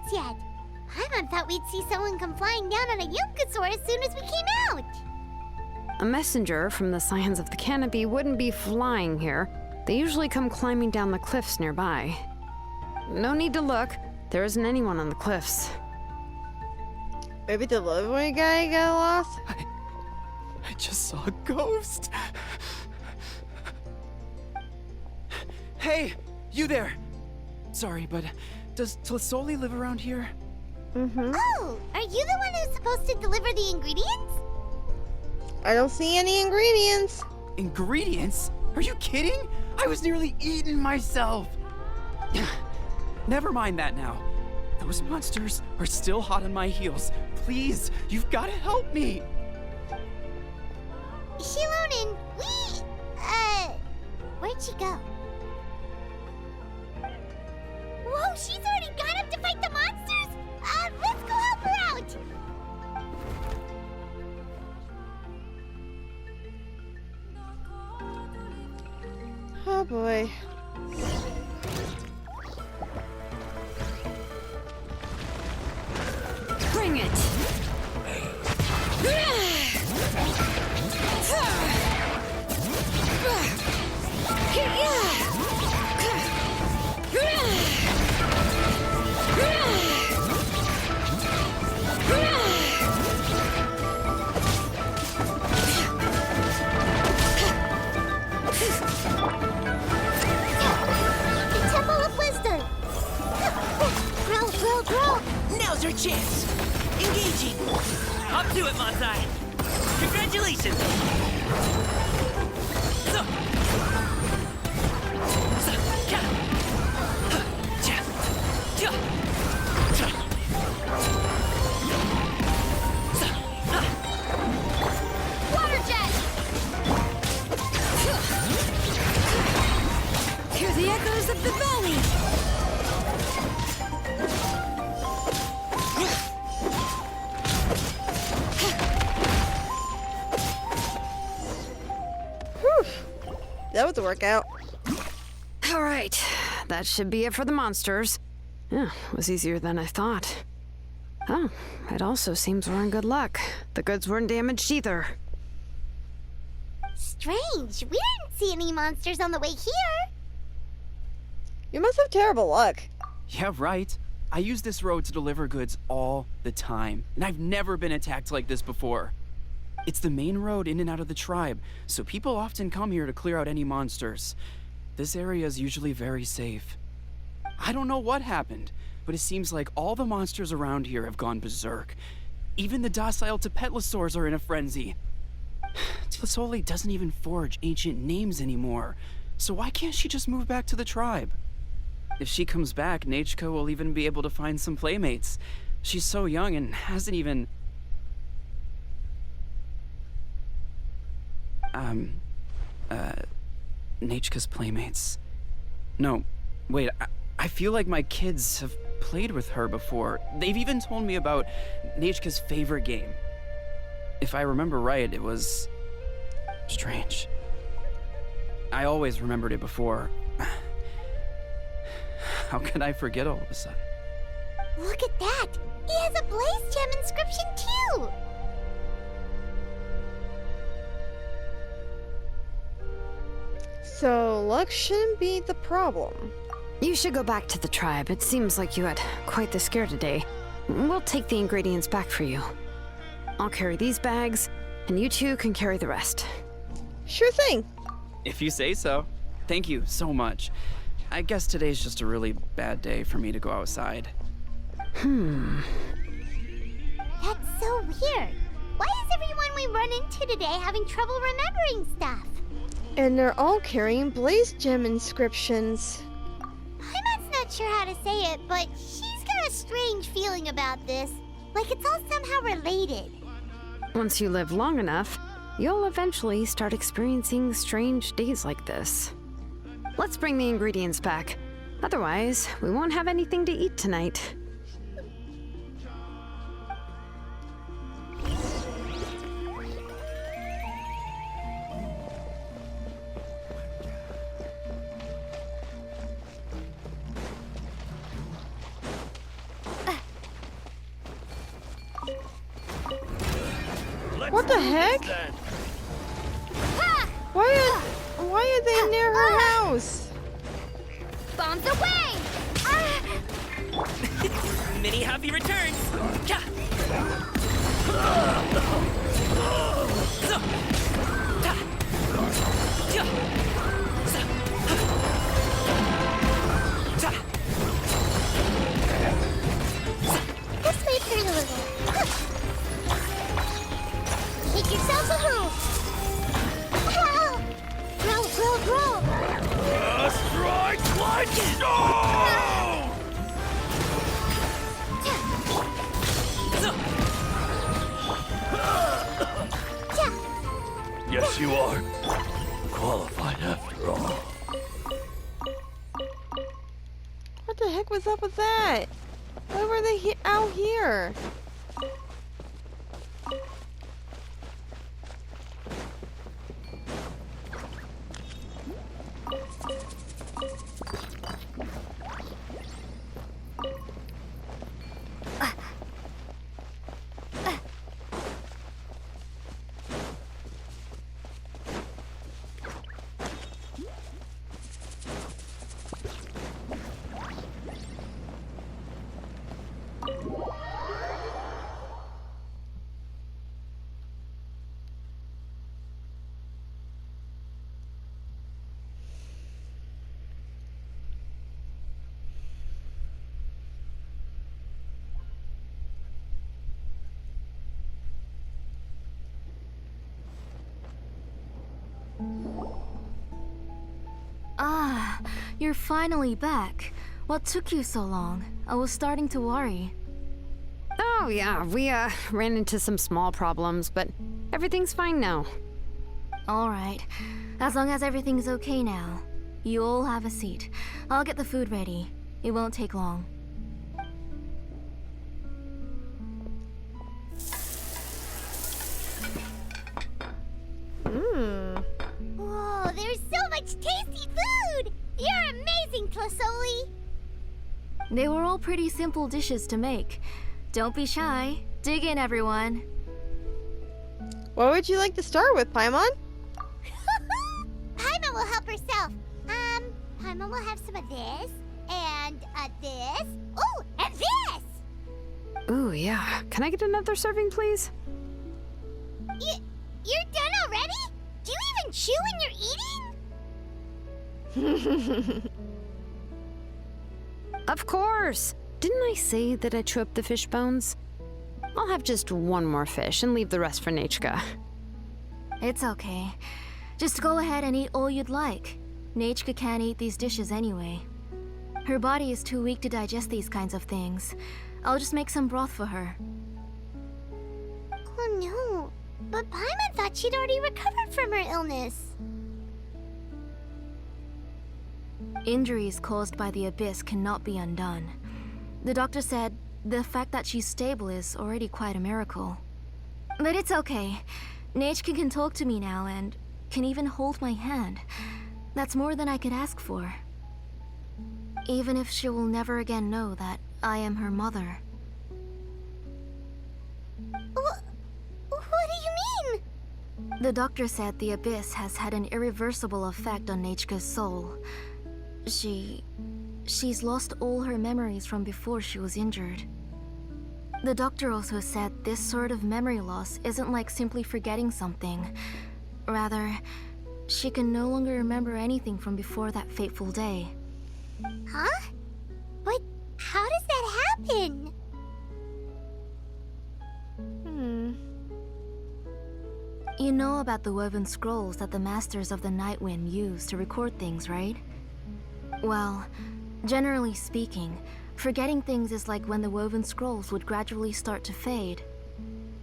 ingredients yet. Paimon thought we'd see someone come flying down on a Yunkasaur as soon as we came out. A messenger from the Scions of the Canopy wouldn't be flying here. They usually come climbing down the cliffs nearby. No need to look. There isn't anyone on the cliffs. Maybe the delivery guy got lost? I just saw a ghost. Hey, you there. Sorry, but does Tlisoli live around here? Mm-hmm. Oh, are you the one who's supposed to deliver the ingredients? I don't see any ingredients. Ingredients? Are you kidding? I was nearly eating myself. Never mind that now. Those monsters are still hot on my heels. Please, you've got to help me. Shilonin, where'd she go? Whoa, she's already gone up to fight the monsters? Let's go help her out! Oh boy. Bring it! The Temple of Wisdom! Grow! Now's our chance! Engaging! Up to it, Matsai! Congratulations! So. Ka. Cha. Ja. Cha. Sa. Water jet! Hear the echoes of the valley! That was a workout. All right, that should be it for the monsters. Yeah, it was easier than I thought. Oh, it also seems we're in good luck. The goods weren't damaged either. Strange, we didn't see any monsters on the way here. You must have terrible luck. Yeah, right. I use this road to deliver goods all the time, and I've never been attacked like this before. It's the main road in and out of the tribe, so people often come here to clear out any monsters. This area is usually very safe. I don't know what happened, but it seems like all the monsters around here have gone berserk. Even the docile Tepetlosaurs are in a frenzy. Tlisoli doesn't even forge ancient names anymore, so why can't she just move back to the tribe? If she comes back, Nachka will even be able to find some playmates. She's so young and hasn't even... Nachka's playmates. No, wait, I feel like my kids have played with her before. They've even told me about Nachka's favorite game. If I remember right, it was... strange. I always remembered it before. How could I forget all of a sudden? Look at that! He has a Blazegem inscription too! So luck shouldn't be the problem. You should go back to the tribe. It seems like you had quite the scare today. We'll take the ingredients back for you. I'll carry these bags, and you two can carry the rest. Sure thing. If you say so. Thank you so much. I guess today's just a really bad day for me to go outside. That's so weird. Why is everyone we run into today having trouble remembering stuff? And they're all carrying Blazegem inscriptions. Paimon's not sure how to say it, but she's got a strange feeling about this. Like it's all somehow related. Once you live long enough, you'll eventually start experiencing strange days like this. Let's bring the ingredients back. Otherwise, we won't have anything to eat tonight. What the heck? Then. Why are they near her house? Bombs away! Mini happy returns. Ja. So. Ta. Ja. Sa. Ta. This may hurt a little. Make yourselves at home. Grow. Strike like stone! So. Yes, you are. Qualified after all. What the heck was up with that? Why were they out here? Ah, you're finally back. What took you so long? I was starting to worry. Oh, yeah, we ran into some small problems, but everything's fine now. All right. As long as everything's okay now. You all have a seat. I'll get the food ready. It won't take long. Whoa, there's so much tasty food! You're amazing, Closoli! They were all pretty simple dishes to make. Don't be shy. Dig in, everyone. What would you like to start with, Paimon? Paimon will help herself. Paimon will have some of this, and this. Oh, and this! Ooh, yeah. Can I get another serving, please? You're done already? Do you even chew when you're eating? Of course! Didn't I say that I chew up the fish bones? I'll have just one more fish and leave the rest for Nachka. It's okay. Just go ahead and eat all you'd like. Nachka can't eat these dishes anyway. Her body is too weak to digest these kinds of things. I'll just make some broth for her. Oh no, but Paimon thought she'd already recovered from her illness. Injuries caused by the abyss cannot be undone. The doctor said the fact that she's stable is already quite a miracle. But it's okay. Nachka can talk to me now and can even hold my hand. That's more than I could ask for. Even if she will never again know that I am her mother. What do you mean? The doctor said the abyss has had an irreversible effect on Nachka's soul. She's lost all her memories from before she was injured. The doctor also said this sort of memory loss isn't like simply forgetting something. Rather, she can no longer remember anything from before that fateful day. Huh? But how does that happen? You know about the woven scrolls that the Masters of the Night Wind use to record things, right? Well, generally speaking, forgetting things is like when the woven scrolls would gradually start to fade.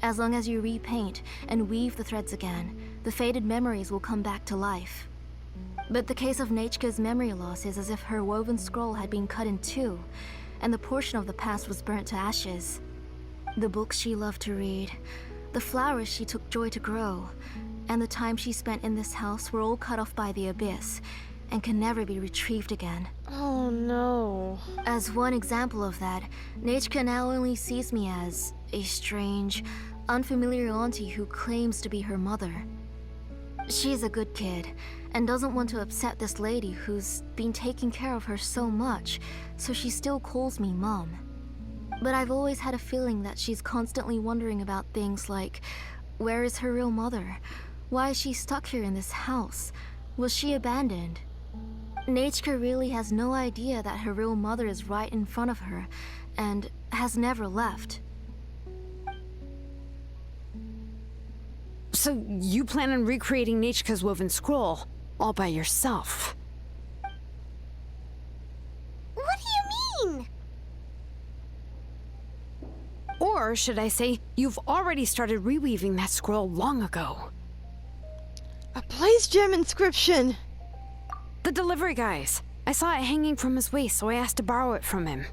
As long as you repaint and weave the threads again, the faded memories will come back to life. But the case of Nachka's memory loss is as if her woven scroll had been cut in two, and the portion of the past was burnt to ashes. The books she loved to read, the flowers she took joy to grow, and the time she spent in this house were all cut off by the abyss, and can never be retrieved again. Oh no. As one example of that, Nachka now only sees me as a strange, unfamiliar auntie who claims to be her mother. She's a good kid and doesn't want to upset this lady who's been taking care of her so much, so she still calls me Mom. But I've always had a feeling that she's constantly wondering about things like, where is her real mother? Why is she stuck here in this house? Was she abandoned? Nechka really has no idea that her real mother is right in front of her and has never left. So you plan on recreating Nechka's woven scroll all by yourself? What do you mean? Or should I say, you've already started reweaving that scroll long ago? A Blazegem inscription! The delivery guys. I saw it hanging from his waist, so I asked to borrow it from him.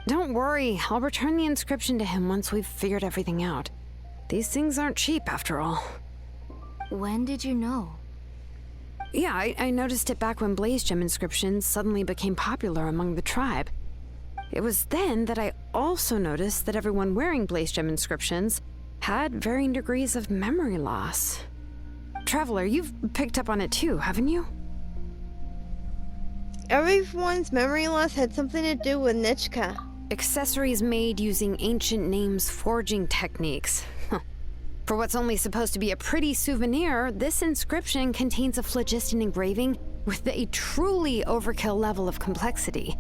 Don't worry, I'll return the inscription to him once we've figured everything out. These things aren't cheap, after all. When did you know? Yeah, I noticed it back when Blazegem inscriptions suddenly became popular among the tribe. It was then that I also noticed that everyone wearing Blazegem inscriptions had varying degrees of memory loss. Traveler, you've picked up on it too, haven't you? Everyone's memory loss had something to do with Nechka. Accessories made using ancient names forging techniques. For what's only supposed to be a pretty souvenir, this inscription contains a phlogiston engraving with a truly overkill level of complexity.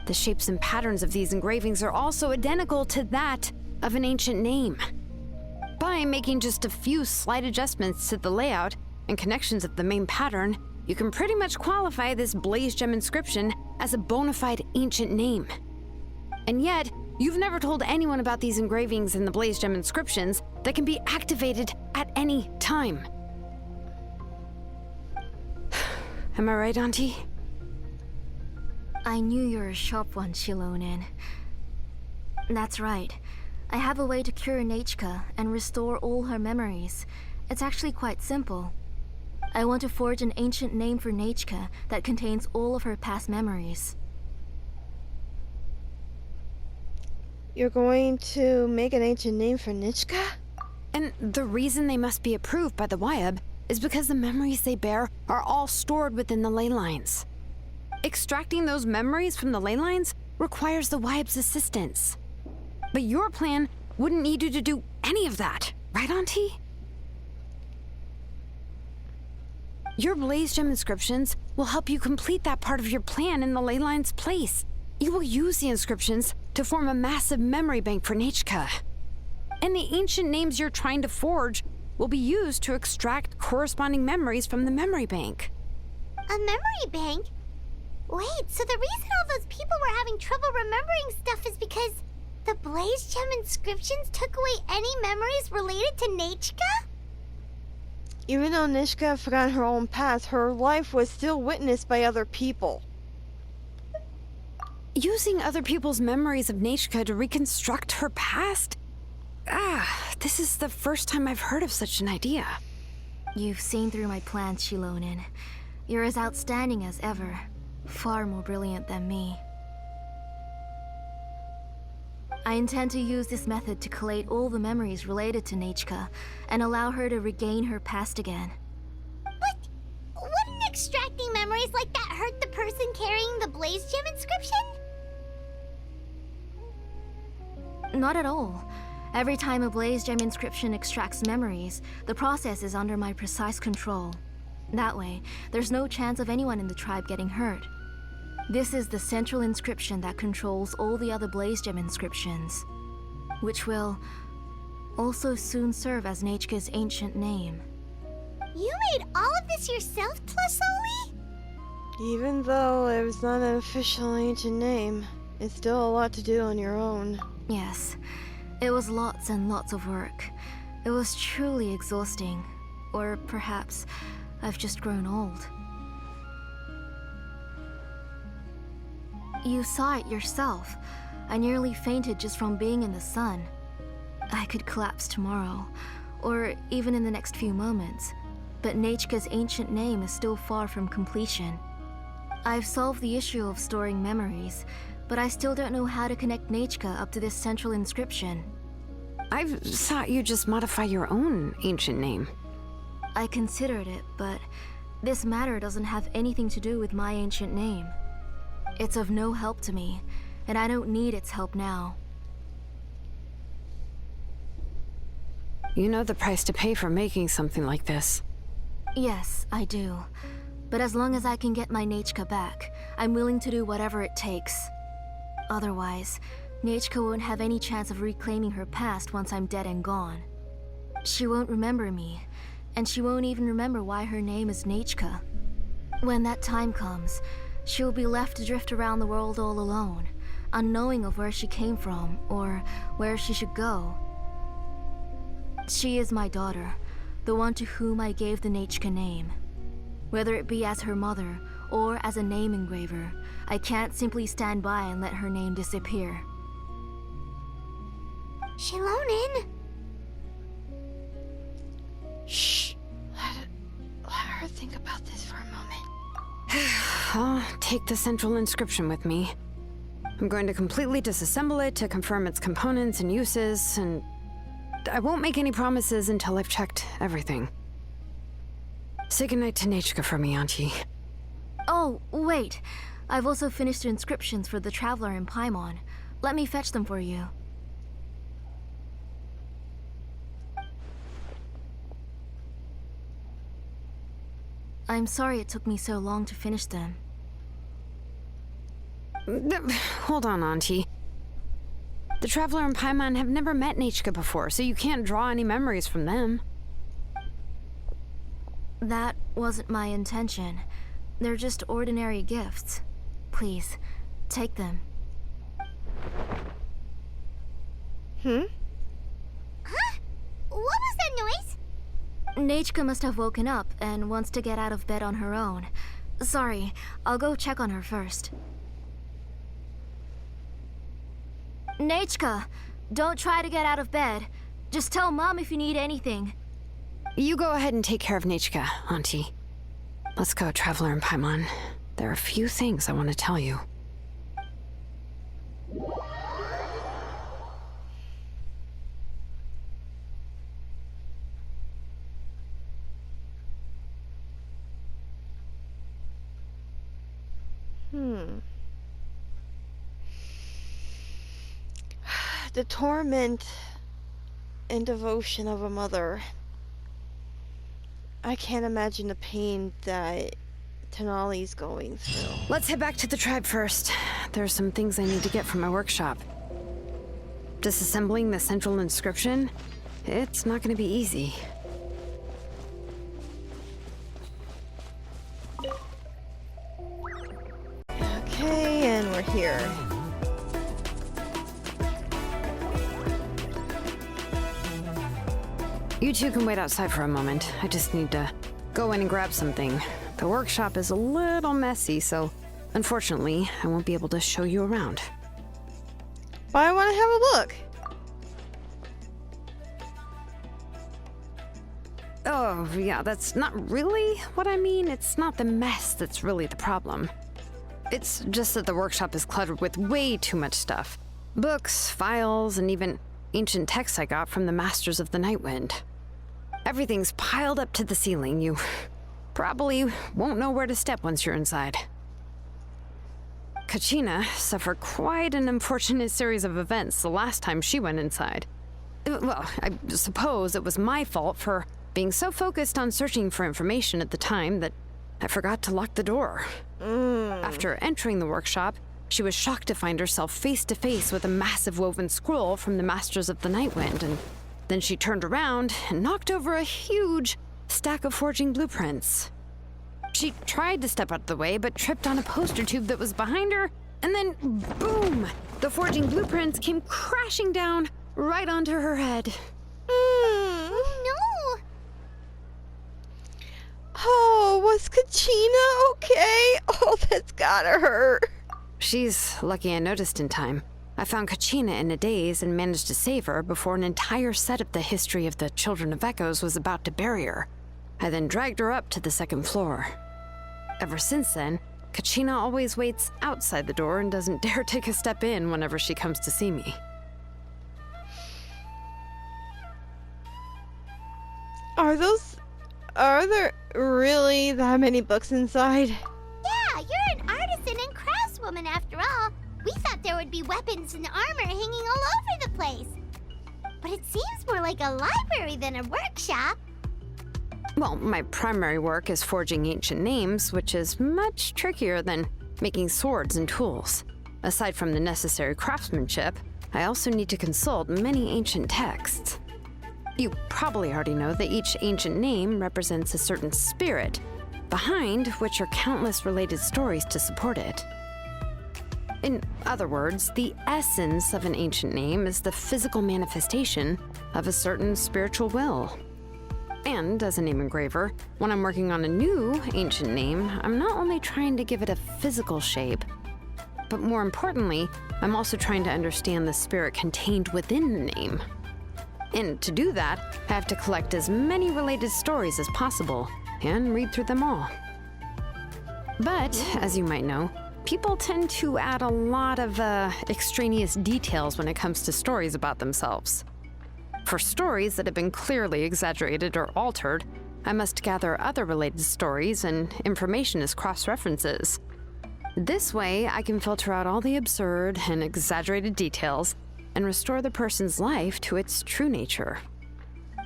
The shapes and patterns of these engravings are also identical to that of an ancient name. By making just a few slight adjustments to the layout and connections of the main pattern, you can pretty much qualify this Blazegem inscription as a bona fide ancient name. And yet, you've never told anyone about these engravings in the Blazegem inscriptions that can be activated at any time. Am I right, Auntie? I knew you were a sharp one, Shilonin. That's right. I have a way to cure Nechka and restore all her memories. It's actually quite simple. I want to forge an ancient name for Nechka that contains all of her past memories. You're going to make an ancient name for Nechka? And the reason they must be approved by the Wyab is because the memories they bear are all stored within the ley lines. Extracting those memories from the ley lines requires the Wyab's assistance. But your plan wouldn't need you to do any of that, right, Auntie? Your Blazegem inscriptions will help you complete that part of your plan in the ley line's place. You will use the inscriptions to form a massive memory bank for Nechka. And the ancient names you're trying to forge will be used to extract corresponding memories from the memory bank. A memory bank? Wait, so the reason all those people were having trouble remembering stuff is because the Blazegem inscriptions took away any memories related to Nechka? Even though Nechka forgot her own past, her life was still witnessed by other people. Using other people's memories of Nechka to reconstruct her past? This is the first time I've heard of such an idea. You've seen through my plans, Shilonin. You're as outstanding as ever. Far more brilliant than me. I intend to use this method to collate all the memories related to Nechka and allow her to regain her past again. But wouldn't extracting memories like that hurt the person carrying the Blazegem inscription? Not at all. Every time a Blazegem inscription extracts memories, the process is under my precise control. That way, there's no chance of anyone in the tribe getting hurt. This is the central inscription that controls all the other Blazegem inscriptions, which will also soon serve as Nechka's ancient name. You made all of this yourself, Plusoli? Even though it was not an official ancient name, it's still a lot to do on your own. Yes, it was lots and lots of work. It was truly exhausting. Or perhaps I've just grown old. You saw it yourself. I nearly fainted just from being in the sun. I could collapse tomorrow, or even in the next few moments, but Nechka's ancient name is still far from completion. I've solved the issue of storing memories, but I still don't know how to connect Nechka up to this central inscription. I thought you'd just modify your own ancient name. I considered it, but this matter doesn't have anything to do with my ancient name. It's of no help to me, and I don't need its help now. You know the price to pay for making something like this. Yes, I do. But as long as I can get my Nechka back, I'm willing to do whatever it takes. Otherwise, Nechka won't have any chance of reclaiming her past once I'm dead and gone. She won't remember me, and she won't even remember why her name is Nechka. When that time comes, she'll be left to drift around the world all alone, unknowing of where she came from or where she should go. She is my daughter, the one to whom I gave the Nechka name. Whether it be as her mother or as a name engraver, I can't simply stand by and let her name disappear. Shilonin! Shh. Let her think about this for a moment. I'll take the central inscription with me. I'm going to completely disassemble it to confirm its components and uses, and I won't make any promises until I've checked everything. Say goodnight to Nechka for me, Auntie. Oh, wait. I've also finished inscriptions for the Traveler in Paimon. Let me fetch them for you. I'm sorry it took me so long to finish them. Hold on, Auntie. The Traveler and Paimon have never met Nechka before, so you can't draw any memories from them. That wasn't my intention. They're just ordinary gifts. Please, take them. Huh? What was that noise? Nechka must have woken up and wants to get out of bed on her own. Sorry, I'll go check on her first. Nechka, don't try to get out of bed. Just tell Mom if you need anything. You go ahead and take care of Nechka, Auntie. Let's go, Traveler and Paimon. There are a few things I want to tell you. The torment and devotion of a mother. I can't imagine the pain that Tenali's going through. Let's head back to the tribe first. There are some things I need to get from my workshop. Disassembling the central inscription? It's not going to be easy. Okay, and we're here. You two can wait outside for a moment. I just need to go in and grab something. The workshop is a little messy, so unfortunately, I won't be able to show you around. But I want to have a look. Oh, yeah, that's not really what I mean. It's not the mess that's really the problem. It's just that the workshop is cluttered with way too much stuff. Books, files, and even ancient texts I got from the Masters of the Nightwind. Everything's piled up to the ceiling. You probably won't know where to step once you're inside. Kachina suffered quite an unfortunate series of events the last time she went inside. Well, I suppose it was my fault for being so focused on searching for information at the time that I forgot to lock the door. After entering the workshop, she was shocked to find herself face to face with a massive woven scroll from the Masters of the Nightwind, and then she turned around and knocked over a huge stack of forging blueprints. She tried to step out of the way, but tripped on a poster tube that was behind her, and then boom! The forging blueprints came crashing down right onto her head. Oh no! Oh, was Kachina okay? Oh, that's gotta hurt. She's lucky I noticed in time. I found Kachina in a daze and managed to save her before an entire set of the history of the Children of Echoes was about to bury her. I then dragged her up to the second floor. Ever since then, Kachina always waits outside the door and doesn't dare take a step in whenever she comes to see me. Are there really that many books inside? Yeah, you're an artisan and craftswoman after all. We thought there would be weapons and armor hanging all over the place. But it seems more like a library than a workshop. Well, my primary work is forging ancient names, which is much trickier than making swords and tools. Aside from the necessary craftsmanship, I also need to consult many ancient texts. You probably already know that each ancient name represents a certain spirit, behind which are countless related stories to support it. In other words, the essence of an ancient name is the physical manifestation of a certain spiritual will. And as a name engraver, when I'm working on a new ancient name, I'm not only trying to give it a physical shape, but more importantly, I'm also trying to understand the spirit contained within the name. And to do that, I have to collect as many related stories as possible and read through them all. But, as you might know, people tend to add a lot of extraneous details when it comes to stories about themselves. For stories that have been clearly exaggerated or altered, I must gather other related stories and information as cross-references. This way, I can filter out all the absurd and exaggerated details and restore the person's life to its true nature.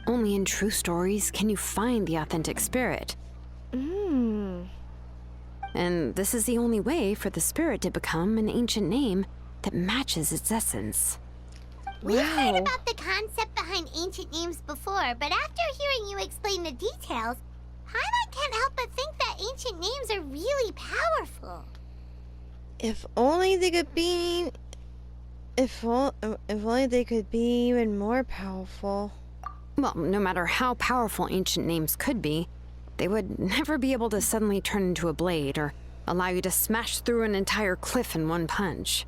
Only in true stories can you find the authentic spirit. And this is the only way for the spirit to become an ancient name that matches its essence. We've heard about the concept behind ancient names before, but after hearing you explain the details, Paimon can't help but think that ancient names are really powerful. If only they could be... If only they could be even more powerful. Well, no matter how powerful ancient names could be, they would never be able to suddenly turn into a blade or allow you to smash through an entire cliff in one punch.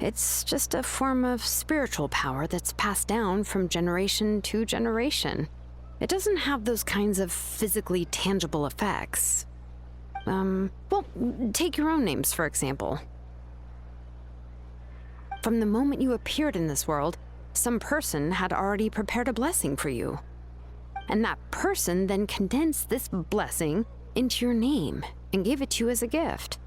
It's just a form of spiritual power that's passed down from generation to generation. It doesn't have those kinds of physically tangible effects. Well, take your own names, for example. From the moment you appeared in this world, some person had already prepared a blessing for you. And that person then condensed this blessing into your name and gave it to you as a gift.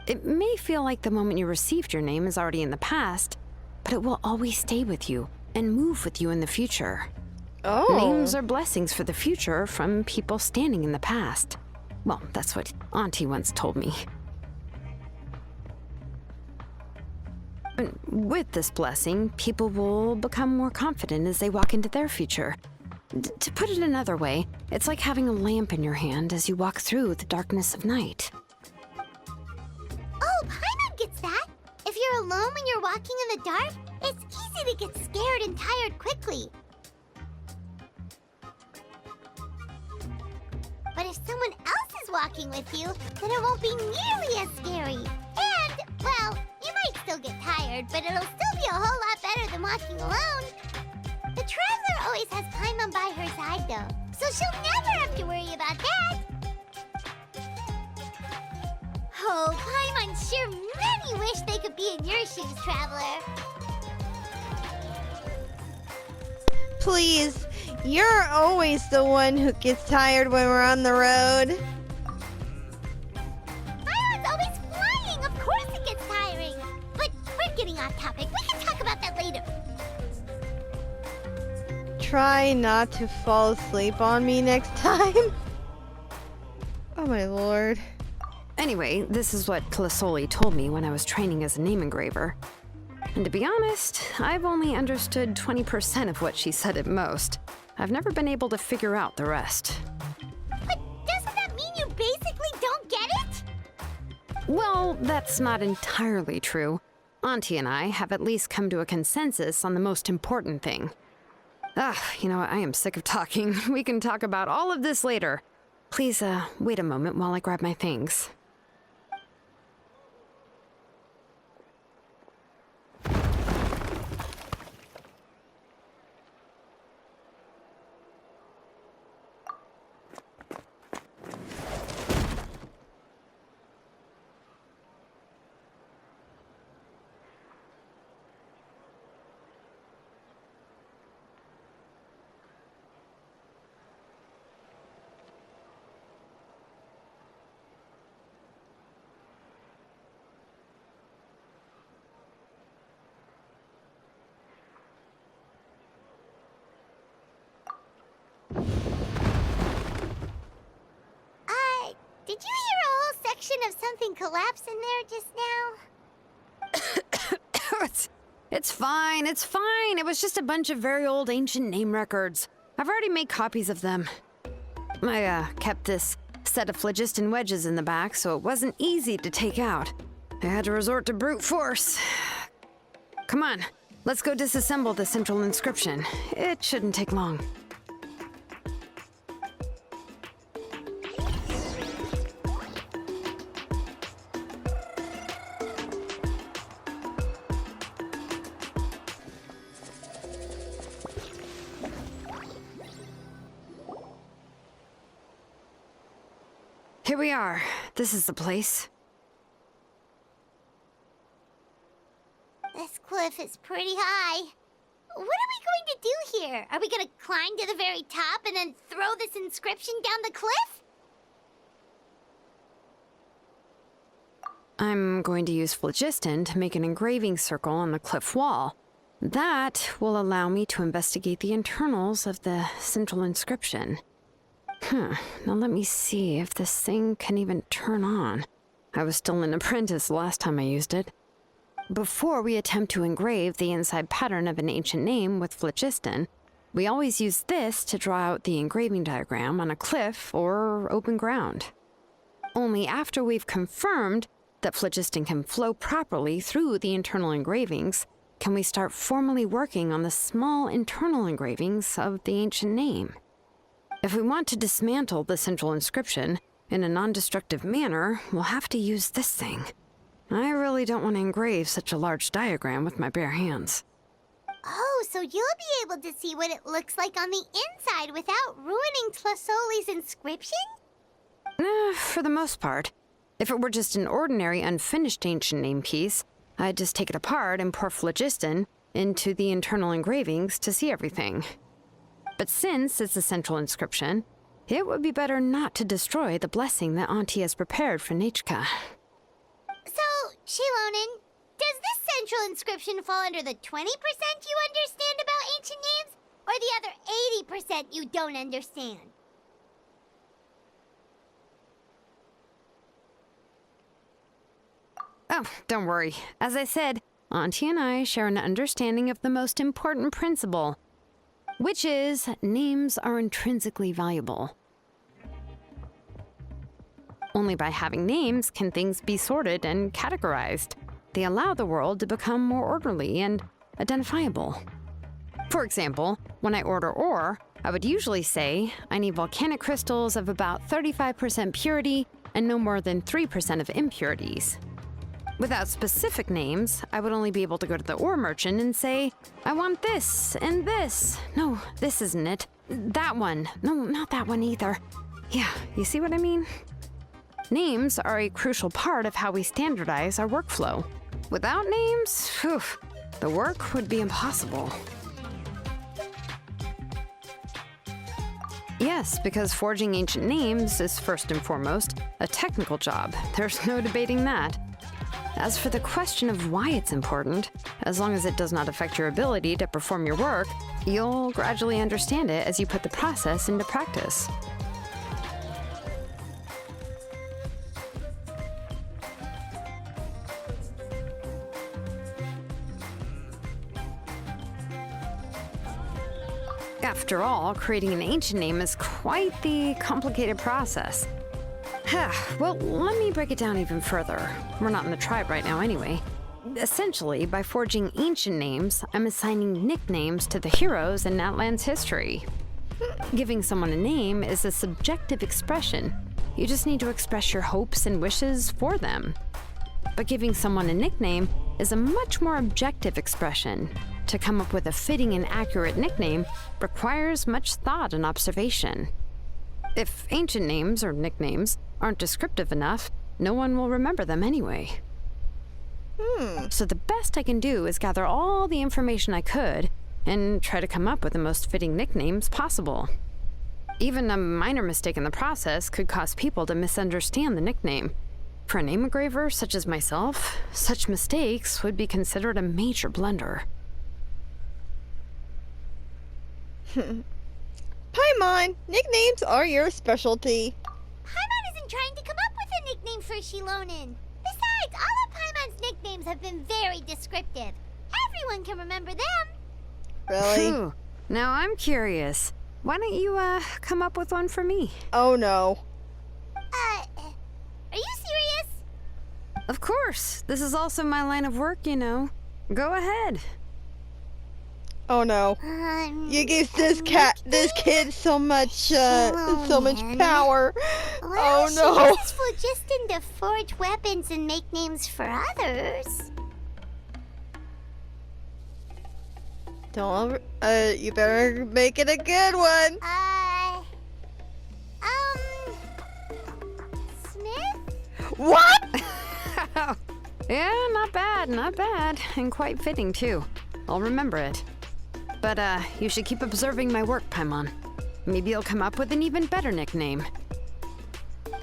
It may feel like the moment you received your name is already in the past, but it will always stay with you and move with you in the future. Oh. Names are blessings for the future from people standing in the past. Well, that's what Auntie once told me. And with this blessing, people will become more confident as they walk into their future. To put it another way, it's like having a lamp in your hand as you walk through the darkness of night. Oh, Paimon gets that. If you're alone when you're walking in the dark, it's easy to get scared and tired quickly. But if someone else is walking with you, then it won't be nearly as scary. And, well, you might still get tired, but it'll still be a whole lot better than walking alone. The Traveler always has Paimon by her side, though, so she'll never have to worry about that. Oh, Paimon sure many wish they could be in your shoes, Traveler. Please, you're always the one who gets tired when we're on the road. Paimon's always flying, of course it gets tiring. But we're getting off topic. We can talk about that later. Try not to fall asleep on me next time. Oh my lord. Anyway, this is what Plisoli told me when I was training as a name engraver. And to be honest, I've only understood 20% of what she said at most. I've never been able to figure out the rest. But doesn't that mean you basically don't get it? Well, that's not entirely true. Auntie and I have at least come to a consensus on the most important thing. You know what? I am sick of talking. We can talk about all of this later. Please, wait a moment while I grab my things. Did you hear a whole section of something collapse in there just now? It's fine, it's fine. It was just a bunch of very old ancient name records. I've already made copies of them. I kept this set of phlogiston wedges in the back, so it wasn't easy to take out. I had to resort to brute force. Come on, let's go disassemble the central inscription. It shouldn't take long. Here we are. This is the place. This cliff is pretty high. What are we going to do here? Are we going to climb to the very top and then throw this inscription down the cliff? I'm going to use phlogiston to make an engraving circle on the cliff wall. That will allow me to investigate the internals of the central inscription. Now let me see if this thing can even turn on. I was still an apprentice last time I used it. Before we attempt to engrave the inside pattern of an ancient name with phlogiston, we always use this to draw out the engraving diagram on a cliff or open ground. Only after we've confirmed that phlogiston can flow properly through the internal engravings can we start formally working on the small internal engravings of the ancient name. If we want to dismantle the central inscription in a non-destructive manner, we'll have to use this thing. I really don't want to engrave such a large diagram with my bare hands. Oh, so you'll be able to see what it looks like on the inside without ruining Tlasoli's inscription? For the most part. If it were just an ordinary unfinished ancient name piece, I'd just take it apart and pour phlogiston into the internal engravings to see everything. But since it's a central inscription, it would be better not to destroy the blessing that Auntie has prepared for Nechka. So, Shilonen, does this central inscription fall under the 20% you understand about ancient names, or the other 80% you don't understand? Oh, don't worry. As I said, Auntie and I share an understanding of the most important principle, which is names are intrinsically valuable. Only by having names can things be sorted and categorized. They allow the world to become more orderly and identifiable. For example, when I order ore, I would usually say I need volcanic crystals of about 35% purity and no more than 3% of impurities. Without specific names, I would only be able to go to the ore merchant and say, I want this and this. No, this isn't it. That one. No, not that one either. Yeah, you see what I mean? Names are a crucial part of how we standardize our workflow. Without names, the work would be impossible. Yes, because forging ancient names is first and foremost a technical job. There's no debating that. As for the question of why it's important, as long as it does not affect your ability to perform your work, you'll gradually understand it as you put the process into practice. After all, creating an ancient name is quite the complicated process. Well, let me break it down even further. We're not in the tribe right now anyway. Essentially, by forging ancient names, I'm assigning nicknames to the heroes in Natlan's history. Giving someone a name is a subjective expression. You just need to express your hopes and wishes for them. But giving someone a nickname is a much more objective expression. To come up with a fitting and accurate nickname requires much thought and observation. If ancient names or nicknames aren't descriptive enough, no one will remember them anyway. So the best I can do is gather all the information I could and try to come up with the most fitting nicknames possible. Even a minor mistake in the process could cause people to misunderstand the nickname. For a name engraver such as myself, such mistakes would be considered a major blunder. Paimon, nicknames are your specialty. Paimon isn't trying to come up for Shilonin. Besides, all of Paimon's nicknames have been very descriptive. Everyone can remember them. Really? Phew. Now I'm curious. Why don't you, come up with one for me? Oh no. Are you serious? Of course. This is also my line of work, you know. Go ahead. Oh no. You gave this kid so much power. Well, Oh she no. uses phlogiston to forge weapons and make names for others. Don't. You better make it a good one. Smith? What? Yeah, not bad, not bad. And quite fitting, too. I'll remember it. But, you should keep observing my work, Paimon. Maybe you'll come up with an even better nickname.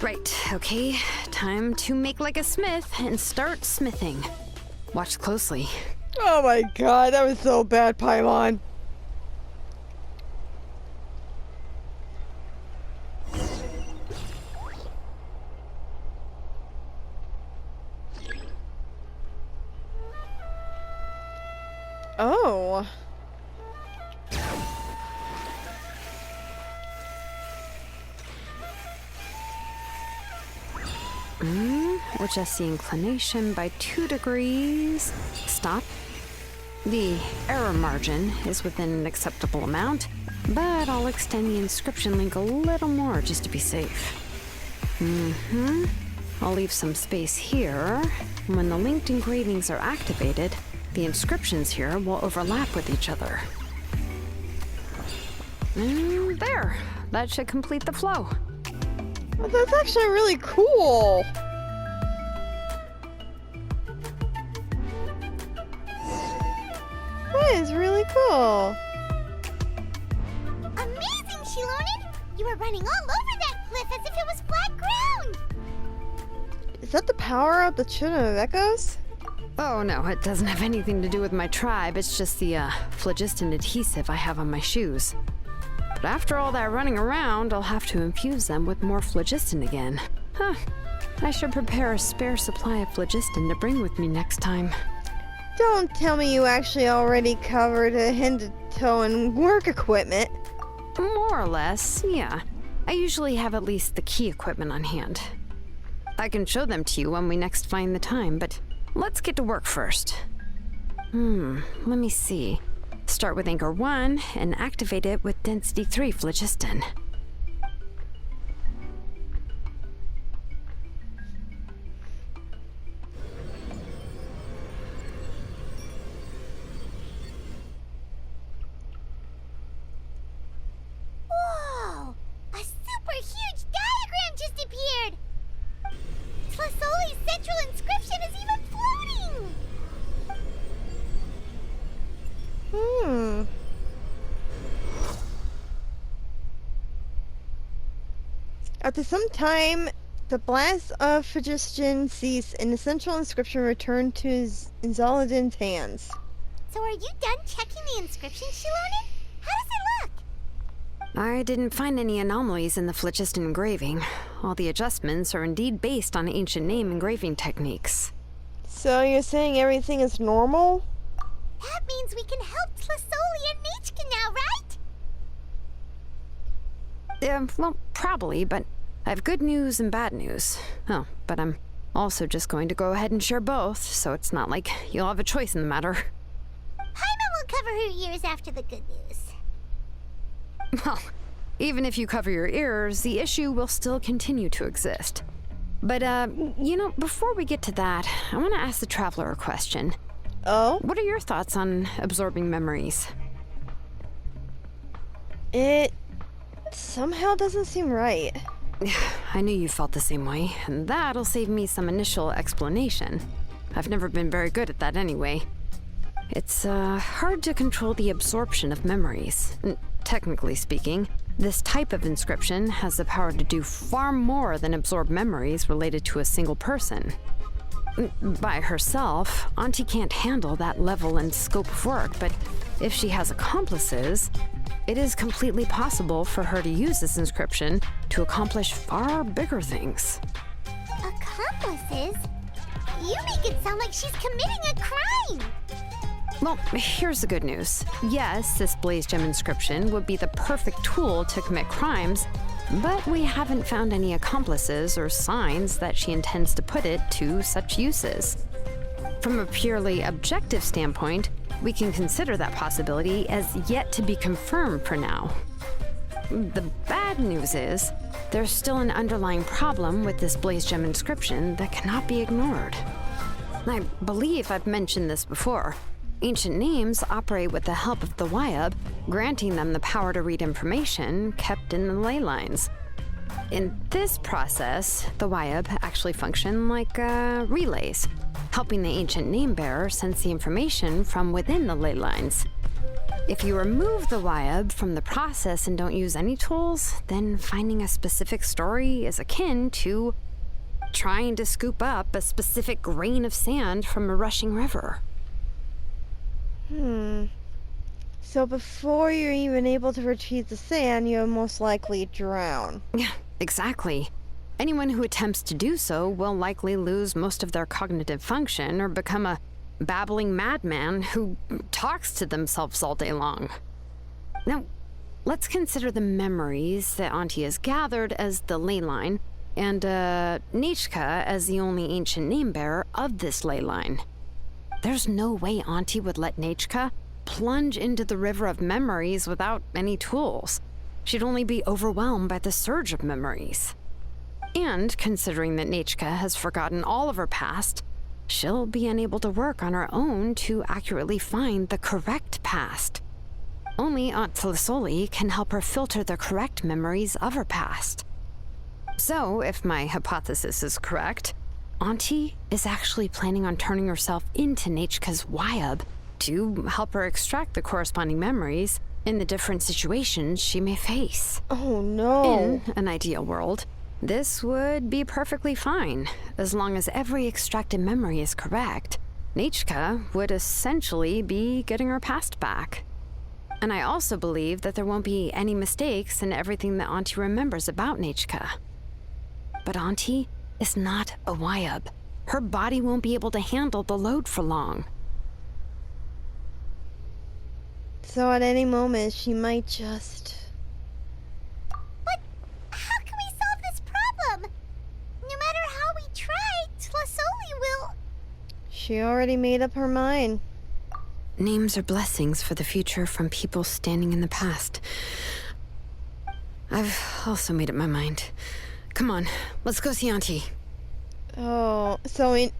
Right, okay. Time to make like a smith and start smithing. Watch closely. Oh my god, that was so bad, Paimon. Oh. Adjust the inclination by 2 degrees. Stop. The error margin is within an acceptable amount, but I'll extend the inscription link a little more just to be safe. I'll leave some space here. When the linked engravings are activated, the inscriptions here will overlap with each other. And there. That should complete the flow. Well, that's actually really cool. That is really cool. Amazing, Shilonin! You were running all over that cliff as if it was flat ground! Is that the power of the Children of Echoes? Oh no, it doesn't have anything to do with my tribe. It's just the phlogiston adhesive I have on my shoes. But after all that running around, I'll have to infuse them with more phlogiston again. Huh. I should prepare a spare supply of phlogiston to bring with me next time. Don't tell me you actually already covered a head to toe in work equipment. More or less, yeah. I usually have at least the key equipment on hand. I can show them to you when we next find the time, but let's get to work first. Let me see. Start with Anchor 1 and activate it with Density 3 phlogiston. Whoa! A super huge diagram just appeared! Tlasoli's central inscription is even floating! After some time, the blast of phlogiston ceased and the central inscription returned to Zoladin's hands. So are you done checking the inscription, Shilonin? How does it look? I didn't find any anomalies in the phlogiston engraving. All the adjustments are indeed based on ancient name engraving techniques. So you're saying everything is normal? That means we can help Tlasoli and Nechka now, right? Well, probably, but I have good news and bad news. Oh, but I'm also just going to go ahead and share both, so it's not like you'll have a choice in the matter. Paimon will cover her ears after the good news. Well, even if you cover your ears, the issue will still continue to exist. But, you know, before we get to that, I want to ask the Traveler a question. Oh? What are your thoughts on absorbing memories? It somehow doesn't seem right. I knew you felt the same way, and that'll save me some initial explanation. I've never been very good at that anyway. It's, hard to control the absorption of memories. Technically speaking, this type of inscription has the power to do far more than absorb memories related to a single person. By herself, Auntie can't handle that level and scope of work, but if she has accomplices, it is completely possible for her to use this inscription to accomplish far bigger things. Accomplices? You make it sound like she's committing a crime! Well, here's the good news. Yes, this Blazegem inscription would be the perfect tool to commit crimes, but we haven't found any accomplices or signs that she intends to put it to such uses. From a purely objective standpoint, we can consider that possibility as yet to be confirmed for now. The bad news is, there's still an underlying problem with this Blazegem inscription that cannot be ignored. I believe I've mentioned this before. Ancient names operate with the help of the Wyab, granting them the power to read information kept in the ley lines. In this process, the Wyab actually function like relays, helping the ancient name bearer sense the information from within the ley lines. If you remove the Wyab from the process and don't use any tools, then finding a specific story is akin to trying to scoop up a specific grain of sand from a rushing river. So before you're even able to retrieve the sand, you'll most likely drown. Yeah, exactly. Anyone who attempts to do so will likely lose most of their cognitive function or become a babbling madman who talks to themselves all day long. Now, let's consider the memories that Auntie has gathered as the ley line, and Nechka as the only ancient name bearer of this ley line. There's no way Auntie would let Nechka plunge into the river of memories without any tools. She'd only be overwhelmed by the surge of memories. And considering that Nechka has forgotten all of her past, she'll be unable to work on her own to accurately find the correct past. Only Aunt Tlisoli can help her filter the correct memories of her past. So, if my hypothesis is correct, Auntie is actually planning on turning herself into Nechka's Wyab to help her extract the corresponding memories in the different situations she may face. Oh no. In an ideal world, this would be perfectly fine. As long as every extracted memory is correct, Nechka would essentially be getting her past back. And I also believe that there won't be any mistakes in everything that Auntie remembers about Nechka. But Auntie is not a Wyab. Her body won't be able to handle the load for long. So at any moment, she might just... But how can we solve this problem? No matter how we try, Tlisoli will... She already made up her mind. Names are blessings for the future from people standing in the past. I've also made up my mind. Come on, let's go see Auntie. Oh, so in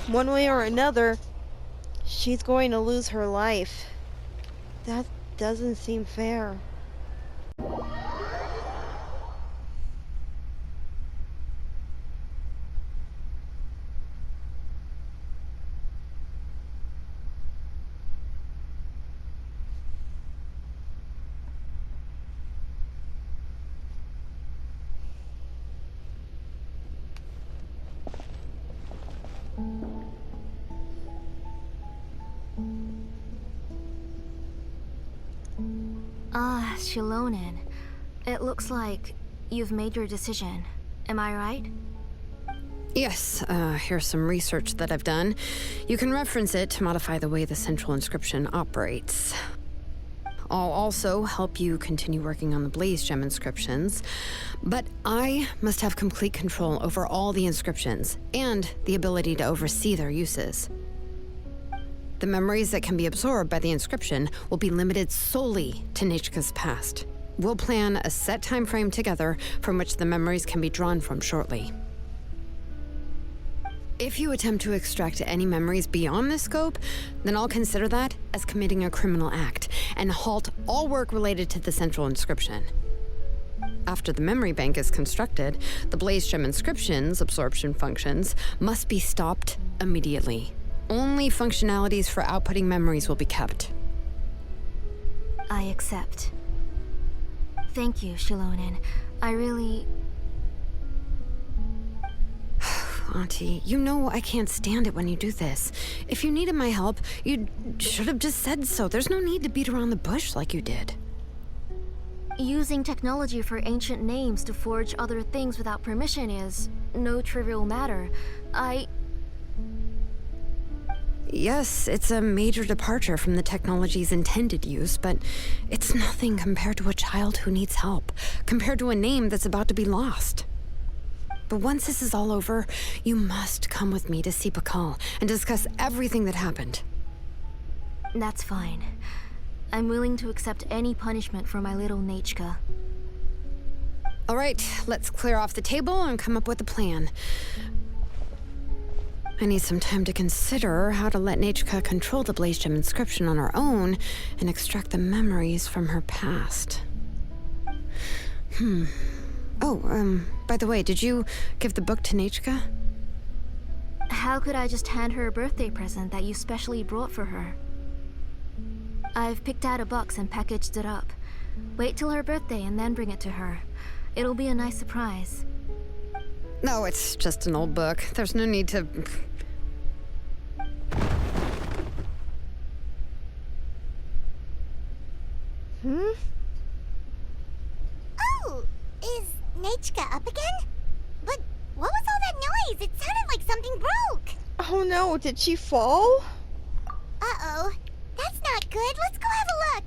one way or another, she's going to lose her life. That doesn't seem fair. Shilonen, it looks like you've made your decision. Am I right? Yes, here's some research that I've done. You can reference it to modify the way the central inscription operates. I'll also help you continue working on the Blazegem inscriptions, but I must have complete control over all the inscriptions and the ability to oversee their uses. The memories that can be absorbed by the inscription will be limited solely to Nechka's past. We'll plan a set time frame together from which the memories can be drawn from shortly. If you attempt to extract any memories beyond this scope, then I'll consider that as committing a criminal act and halt all work related to the central inscription. After the memory bank is constructed, the Blazegem inscription's absorption functions must be stopped immediately. Only functionalities for outputting memories will be kept. I accept. Thank you, Shilonen. I really... Auntie, you know I can't stand it when you do this. If you needed my help, you should have just said so. There's no need to beat around the bush like you did. Using technology for ancient names to forge other things without permission is no trivial matter. Yes, it's a major departure from the technology's intended use, but it's nothing compared to a child who needs help, compared to a name that's about to be lost. But once this is all over, you must come with me to see Pakal and discuss everything that happened. That's fine. I'm willing to accept any punishment for my little Nechka. All right, let's clear off the table and come up with a plan. I need some time to consider how to let Nechka control the Blazegem inscription on her own and extract the memories from her past. Oh, by the way, did you give the book to Nechka? How could I just hand her a birthday present that you specially brought for her? I've picked out a box and packaged it up. Wait till her birthday and then bring it to her. It'll be a nice surprise. No, it's just an old book. There's no need to... Oh, is Nechka up again? But what was all that noise? It sounded like something broke. Oh no, did she fall? Uh-oh. That's not good. Let's go have a look.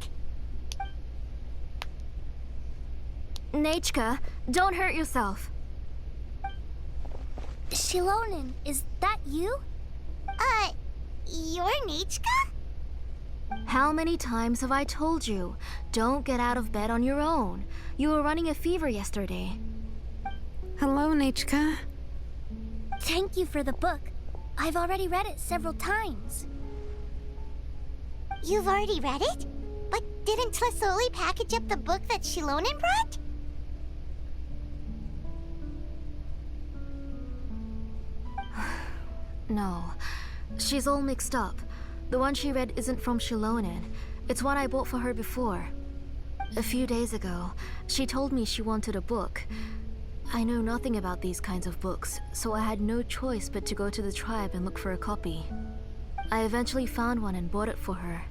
Nechka, don't hurt yourself. Shilonen, is that you? You're Nechka? How many times have I told you? Don't get out of bed on your own. You were running a fever yesterday. Hello, Nechka. Thank you for the book. I've already read it several times. You've already read it? But didn't Tlasoli package up the book that Shilonen brought? No, she's all mixed up. The one she read isn't from Shilonen. It's one I bought for her before. A few days ago, she told me she wanted a book. I know nothing about these kinds of books, so I had no choice but to go to the tribe and look for a copy. I eventually found one and bought it for her.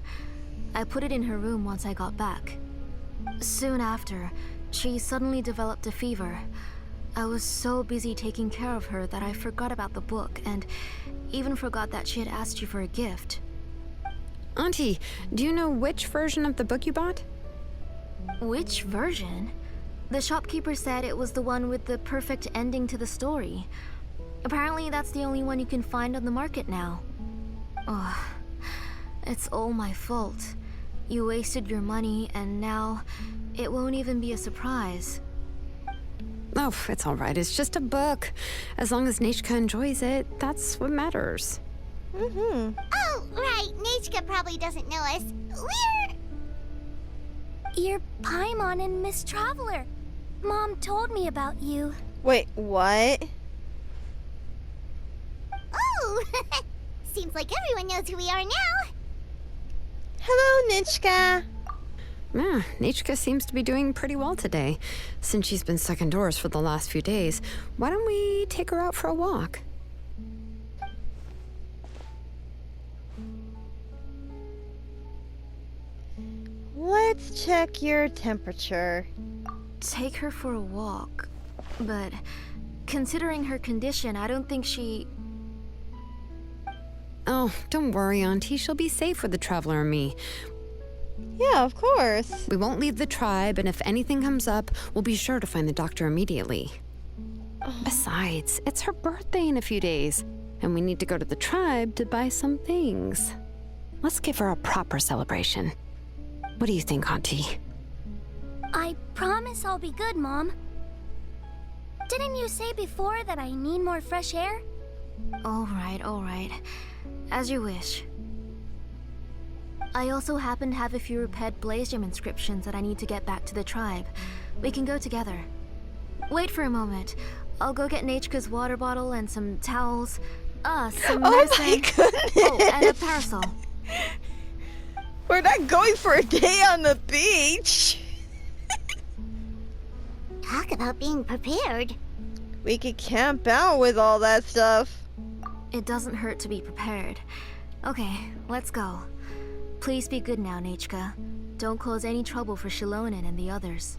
I put it in her room once I got back. Soon after, she suddenly developed a fever. I was so busy taking care of her that I forgot about the book and even forgot that she had asked you for a gift. Auntie, do you know which version of the book you bought? Which version? The shopkeeper said it was the one with the perfect ending to the story. Apparently that's the only one you can find on the market now. Ugh, it's all my fault. You wasted your money and now it won't even be a surprise. Oh, it's all right. It's just a book. As long as Nechka enjoys it, that's what matters. Oh, right. Nechka probably doesn't know us. You're Paimon and Miss Traveler. Mom told me about you. Wait, what? Oh, seems like everyone knows who we are now. Hello, Nechka. Yeah, Nechka seems to be doing pretty well today. Since she's been stuck indoors for the last few days, why don't we take her out for a walk? Let's check your temperature. Take her for a walk. But considering her condition, I don't think she... Oh, don't worry, Auntie. She'll be safe with the Traveler and me. Yeah, of course. We won't leave the tribe, and if anything comes up, we'll be sure to find the doctor immediately. Besides, it's her birthday in a few days, and we need to go to the tribe to buy some things. Let's give her a proper celebration. What do you think, Auntie? I promise I'll be good, Mom. Didn't you say before that I need more fresh air? All right. As you wish. I also happen to have a few repaired Blazegem inscriptions that I need to get back to the tribe. We can go together. Wait for a moment. I'll go get Nechka's water bottle and some towels. Some Oh medicine. my goodness! Oh, and a parasol. We're not going for a day on the beach. Talk about being prepared. We could camp out with all that stuff. It doesn't hurt to be prepared. Okay, let's go. Please be good now, Nechka. Don't cause any trouble for Shilonen and the others.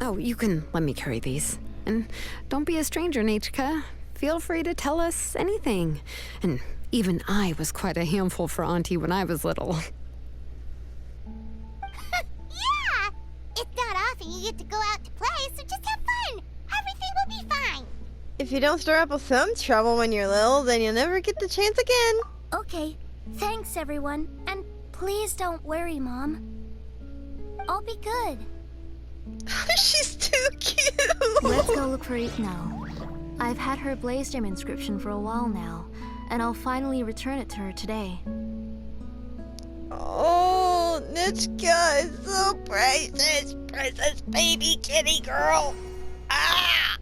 Oh, you can let me carry these. And don't be a stranger, Nichka. Feel free to tell us anything. And even I was quite a handful for Auntie when I was little. Yeah! It's not often you get to go out to play, so just have fun. Everything will be fine. If you don't stir up some trouble when you're little, then you'll never get the chance again. Okay, thanks everyone. And please don't worry, Mom. I'll be good. She's too cute. Let's go look for Igno. I've had her Blazegem inscription for a while now, and I'll finally return it to her today. Oh, Nichka is so precious. Precious baby kitty girl. Ah!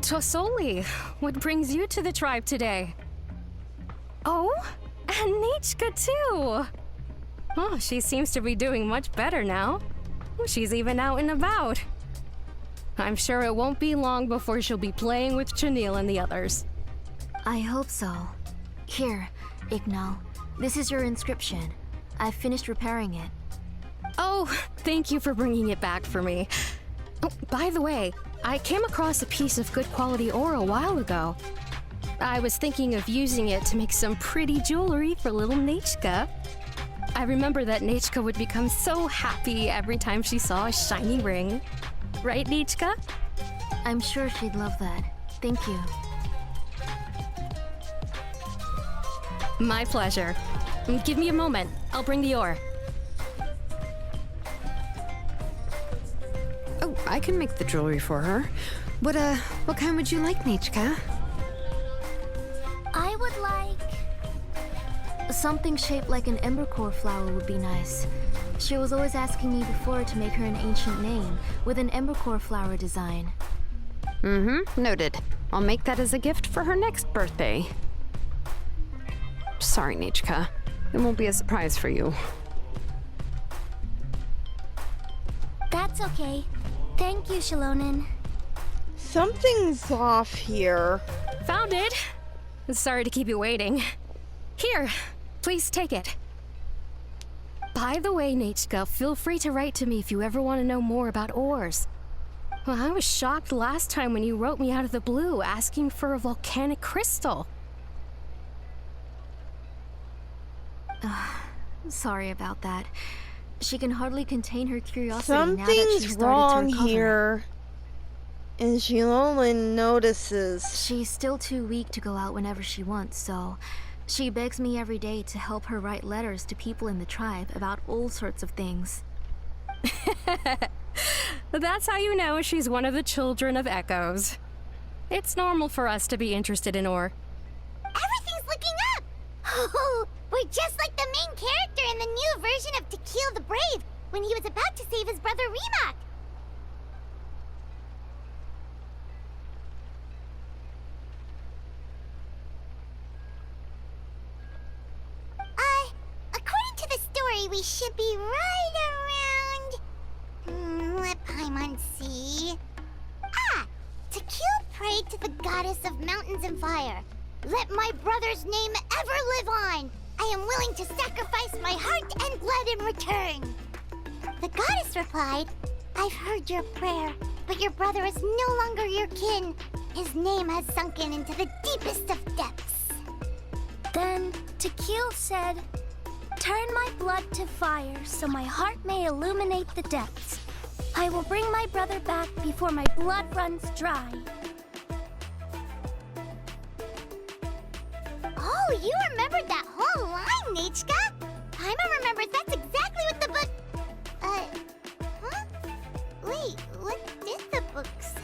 Tosoli, what brings you to the tribe today? Oh, and Nichka too! Oh, she seems to be doing much better now. She's even out and about. I'm sure it won't be long before she'll be playing with Chanil and the others. I hope so. Here, Igno. This is your inscription. I've finished repairing it. Oh, thank you for bringing it back for me. Oh, by the way, I came across a piece of good quality ore a while ago. I was thinking of using it to make some pretty jewelry for little Nichka. I remember that Nichka would become so happy every time she saw a shiny ring. Right, Nichka? I'm sure she'd love that. Thank you. My pleasure. Give me a moment. I'll bring the ore. Oh, I can make the jewelry for her. What kind would you like, Nichka? I would like... Something shaped like an embercore flower would be nice. She was always asking me before to make her an ancient name with an embercore flower design. Mm-hmm, noted. I'll make that as a gift for her next birthday. Sorry, Nichka. It won't be a surprise for you. That's okay. Thank you, Shalonen. Something's off here. Found it! Sorry to keep you waiting. Here, please take it. By the way, Nichka, feel free to write to me if you ever want to know more about ores. Well, I was shocked last time when you wrote me out of the blue asking for a volcanic crystal. Sorry about that. She can hardly contain her curiosity now that she Something's started wrong to recover. here. And Shalonen notices. She's still too weak to go out whenever she wants, so she begs me every day to help her write letters to people in the tribe about all sorts of things. That's how you know she's one of the children of Echoes. It's normal for us to be interested in ore. Everything's looking up! Oh, we're just like the main character in the new version of Tequil the Brave when he was about to save his brother Remak. According to the story, we should be right around... let Paimon see... Ah! Tequil prayed to the goddess of mountains and fire. Let my brother's name ever live on! I am willing to sacrifice my heart and blood in return! The goddess replied, I've heard your prayer, but your brother is no longer your kin. His name has sunken into the deepest of depths. Then Tequil said, turn my blood to fire so my heart may illuminate the depths. I will bring my brother back before my blood runs dry. Oh, you remembered that whole line, Nechka! Paimon remembers that's exactly what the book... huh? Wait, what did the book say?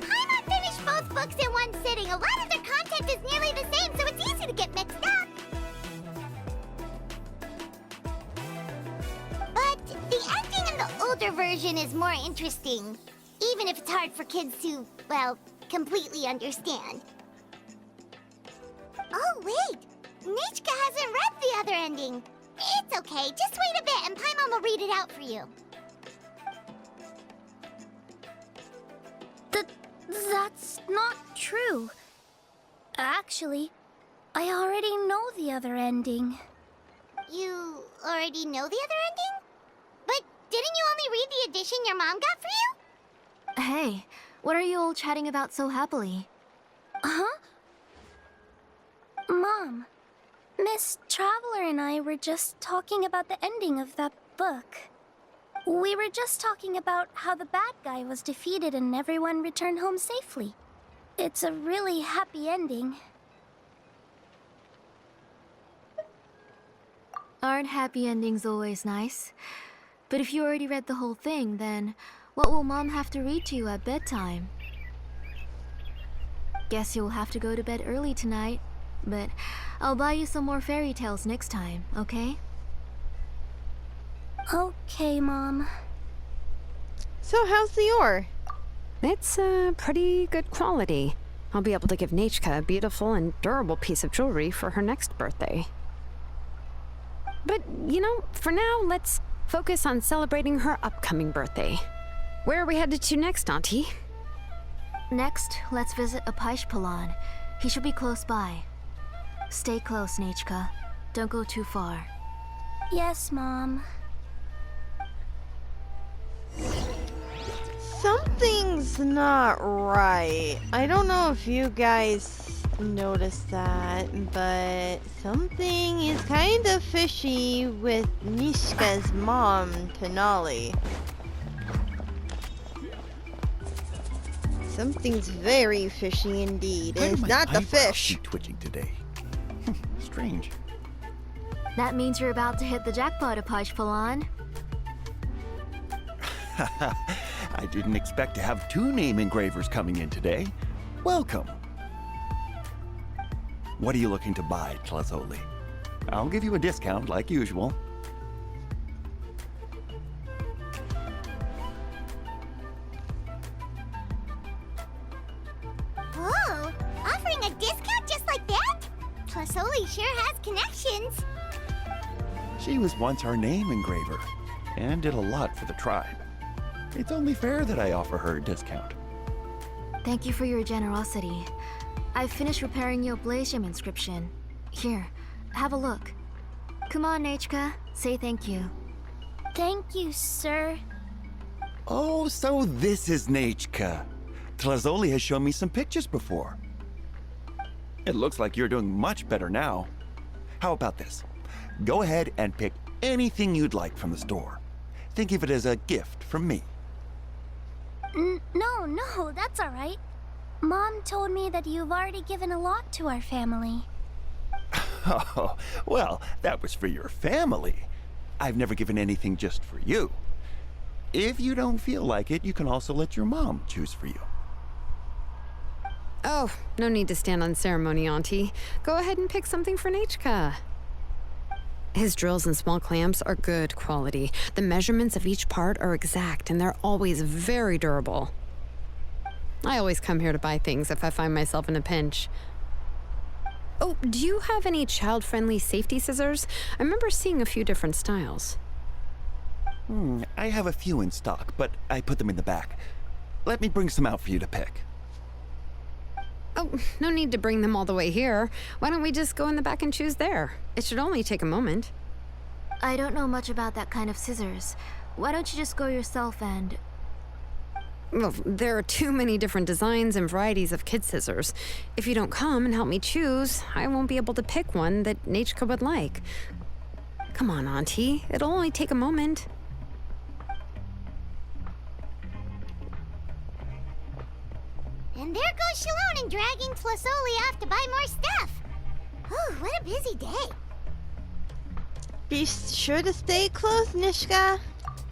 Paimon finished both books in one sitting. A lot of their content is nearly the same, so it's easy to get mixed up. But the ending in the older version is more interesting, even if it's hard for kids to, well, completely understand. Oh, wait! Nechka hasn't read the other ending. It's okay, just wait a bit and Paimon will read it out for you. That's not true. Actually, I already know the other ending. You already know the other ending? But didn't you only read the edition your mom got for you? Hey, what are you all chatting about so happily? Huh? Mom, Miss Traveler and I were just talking about the ending of that book. We were just talking about how the bad guy was defeated and everyone returned home safely. It's a really happy ending. Aren't happy endings always nice? But if you already read the whole thing, then what will Mom have to read to you at bedtime? Guess you'll have to go to bed early tonight, but I'll buy you some more fairy tales next time, okay? Okay, Mom. So how's the ore? It's pretty good quality. I'll be able to give Nechka a beautiful and durable piece of jewelry for her next birthday. But, you know, for now, let's focus on celebrating her upcoming birthday. Where are we headed to next, Auntie? Next, let's visit Apaish. He should be close by. Stay close, Nechka. Don't go too far. Yes, Mom. Something's not right. I don't know if you guys noticed that, but something is kind of fishy with Mishka's mom, Tonali. Something's very fishy indeed, and it's not the fish. Twitching today. Strange. That means you're about to hit the jackpot, Apaish. I didn't expect to have 2 name engravers coming in today. Welcome. What are you looking to buy, Tlazoli? I'll give you a discount like usual. Whoa! Offering a discount just like that? Plasoli sure has connections. She was once our name engraver and did a lot for the tribe. It's only fair that I offer her a discount. Thank you for your generosity. I've finished repairing your Blazegem inscription. Here, have a look. Come on, Nechka. Say thank you. Thank you, sir. Oh, so this is Nechka. Tlazoli has shown me some pictures before. It looks like you're doing much better now. How about this? Go ahead and pick anything you'd like from the store. Think of it as a gift from me. No, that's all right. Mom told me that you've already given a lot to our family. Oh, well, that was for your family. I've never given anything just for you. If you don't feel like it, you can also let your mom choose for you. Oh, no need to stand on ceremony, Auntie. Go ahead and pick something for Nechka. His drills and small clamps are good quality. The measurements of each part are exact, and they're always very durable. I always come here to buy things if I find myself in a pinch. Oh, do you have any child-friendly safety scissors? I remember seeing a few different styles. I have a few in stock, but I put them in the back. Let me bring some out for you to pick. Oh, no need to bring them all the way here. Why don't we just go in the back and choose there? It should only take a moment. I don't know much about that kind of scissors. Why don't you just go yourself and... Well, there are too many different designs and varieties of kid scissors. If you don't come and help me choose, I won't be able to pick one that Nachka would like. Come on, Auntie. It'll only take a moment. And there goes Shalon and dragging Tlasoli off to buy more stuff. Whew, what a busy day. Be sure to stay close, Nishka.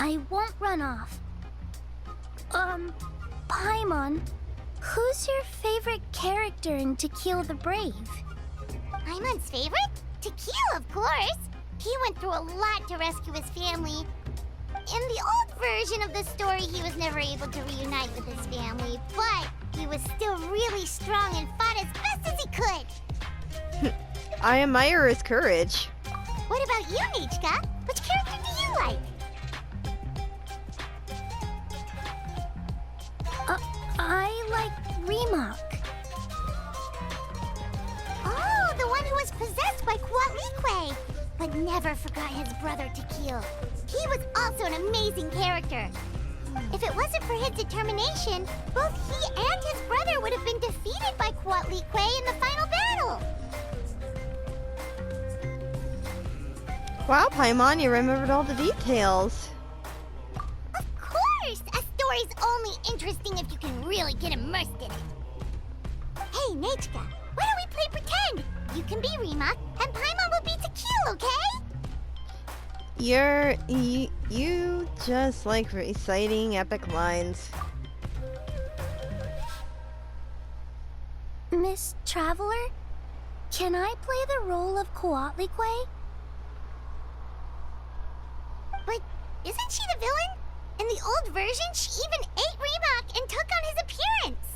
I won't run off. Paimon, who's your favorite character in To Kill the Brave? Paimon's favorite? Tequila, of course. He went through a lot to rescue his family. In the old version of the story, he was never able to reunite with his family, but he was still really strong and fought as best as he could. I admire his courage. What about you, Nichka? Which character do you like? I like Remak. Oh, the one who was possessed by Quatlique, but never forgot his brother Tequila. He was also an amazing character. If it wasn't for his determination, both he and his brother would have been defeated by Quatlique in the final battle. Wow, Paimon, you remembered all the details. Of course! A story's only interesting if you can really get immersed in it. Hey, Nachka, why don't we play pretend? You can be Remak, and Paimon will be Tequila, okay? You just like reciting epic lines. Miss Traveler, can I play the role of Quatlique? But isn't she the villain? In the old version, she even ate Remak and took on his appearance.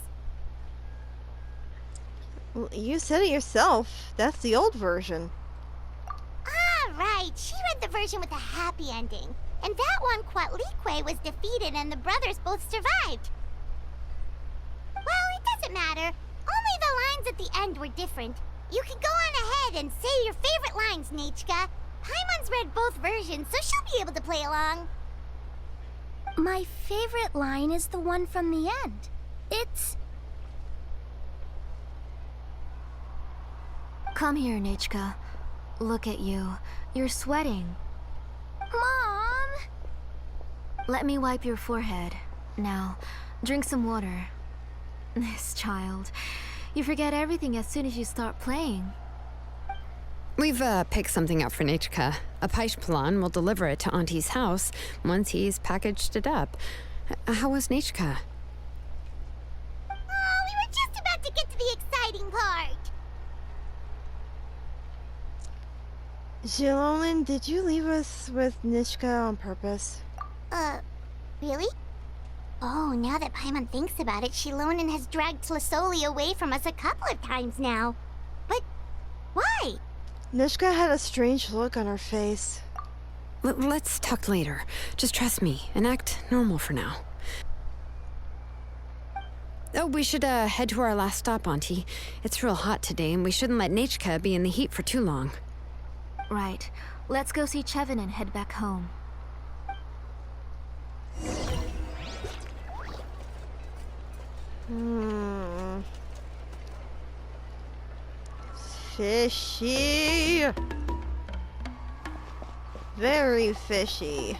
Well, you said it yourself. That's the old version. Ah, right. She read the version with a happy ending. And that one, Quatlique was defeated and the brothers both survived. Well, it doesn't matter. Only the lines at the end were different. You can go on ahead and say your favorite lines, Nachka. Paimon's read both versions, so she'll be able to play along. My favorite line is the one from the end. It's... Come here, Nachka. Look at you. You're sweating. Mom! Let me wipe your forehead. Now, drink some water. This child. You forget everything as soon as you start playing. We've picked something up for Nachka. A Paishpalan will deliver it to Auntie's house once he's packaged it up. How was Nachka? Oh, we were just about to get to the exciting part. Jilolan, did you leave us with Nishka on purpose? Really? Oh, now that Paimon thinks about it, Shilonen has dragged Tlasoli away from us a couple of times now. But why? Nishka had a strange look on her face. Let's talk later. Just trust me and act normal for now. Oh, we should head to our last stop, Auntie. It's real hot today, and we shouldn't let Nachka be in the heat for too long. Right. Let's go see Chevin and head back home. Fishy. Very fishy.